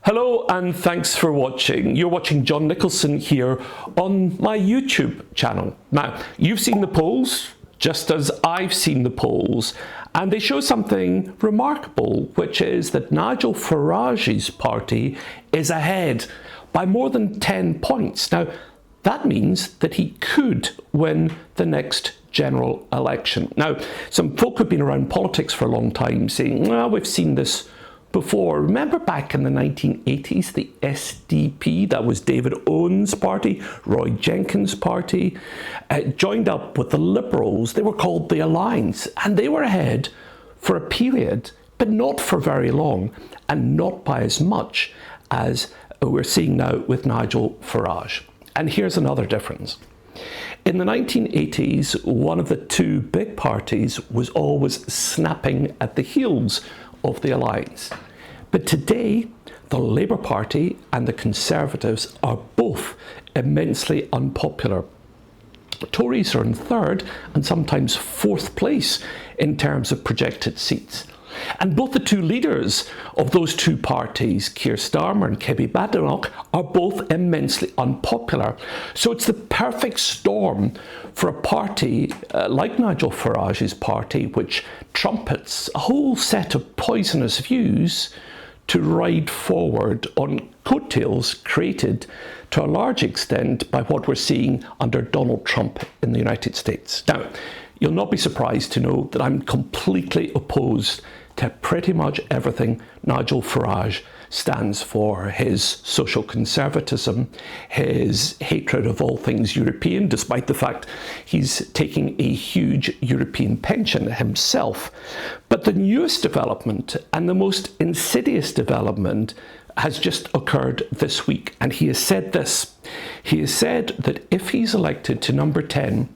Hello and thanks for watching. You're watching John Nicholson here on my YouTube channel. Now, you've seen the polls, just as I've seen the polls, and they show something remarkable, which is that Nigel Farage's party is ahead by more than 10 points. Now, that means that he could win the next general election. Now, some folk who've been around politics for a long time saying, well, we've seen this before. Remember back in the 1980s, the SDP, that was David Owen's party, Roy Jenkins' party, joined up with the Liberals. They were called the Alliance, and they were ahead for a period, but not for very long, and not by as much as we're seeing now with Nigel Farage. And here's another difference. In the 1980s, one of the two big parties was always snapping at the heels of the Alliance. But today, the Labour Party and the Conservatives are both immensely unpopular. Tories are in third and sometimes fourth place in terms of projected seats. And both the two leaders of those two parties, Keir Starmer and Kebby Badenoch, are both immensely unpopular. So it's the perfect storm for a party like Nigel Farage's party, which trumpets a whole set of poisonous views, to ride forward on coattails created to a large extent by what we're seeing under Donald Trump in the United States. Now, you'll not be surprised to know that I'm completely opposed to pretty much everything Nigel Farage stands for. His social conservatism, his hatred of all things European, despite the fact he's taking a huge European pension himself. But the newest development and the most insidious development has just occurred this week. And he has said this. He has said that if he's elected to number 10,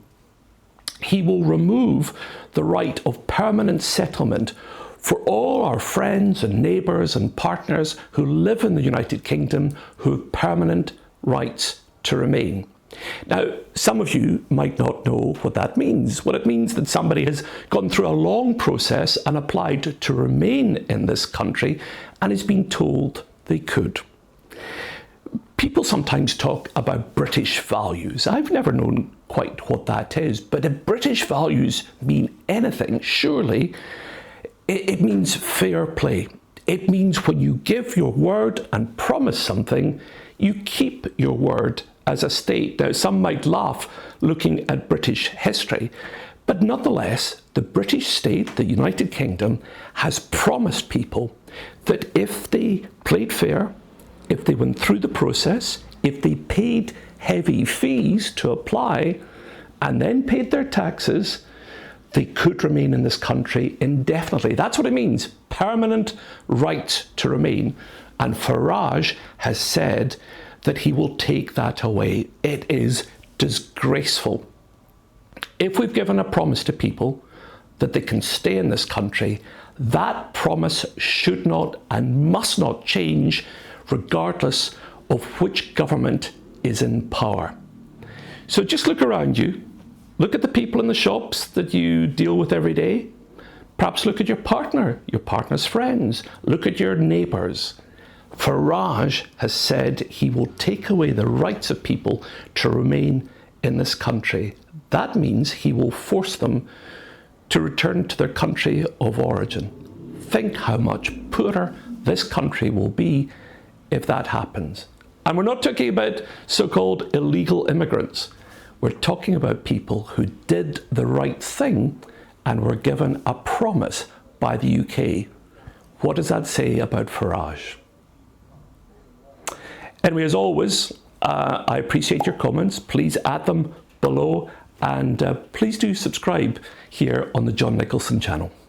he will remove the right of permanent settlement for all our friends and neighbours and partners who live in the United Kingdom who have permanent rights to remain. Now, some of you might not know what that means. Well, it means that somebody has gone through a long process and applied to remain in this country and has been told they could. People sometimes talk about British values. I've never known quite what that is, but if British values mean anything, surely it means fair play. It means when you give your word and promise something, you keep your word as a state. Now, some might laugh looking at British history, but nonetheless, the British state, the United Kingdom, has promised people that if they played fair, if they went through the process, if they paid heavy fees to apply and then paid their taxes, they could remain in this country indefinitely. That's what it means, permanent right to remain. And Farage has said that he will take that away. It is disgraceful. If we've given a promise to people that they can stay in this country, that promise should not and must not change regardless of which government is in power. So just look around you. Look at the people in the shops that you deal with every day. Perhaps look at your partner's friends. Look at your neighbours. Farage has said he will take away the rights of people to remain in this country. That means he will force them to return to their country of origin. Think how much poorer this country will be if that happens. And we're not talking about so-called illegal immigrants. We're talking about people who did the right thing and were given a promise by the UK. What does that say about Farage? Anyway, as always, I appreciate your comments. Please add them below, and please do subscribe here on the John Nicholson channel.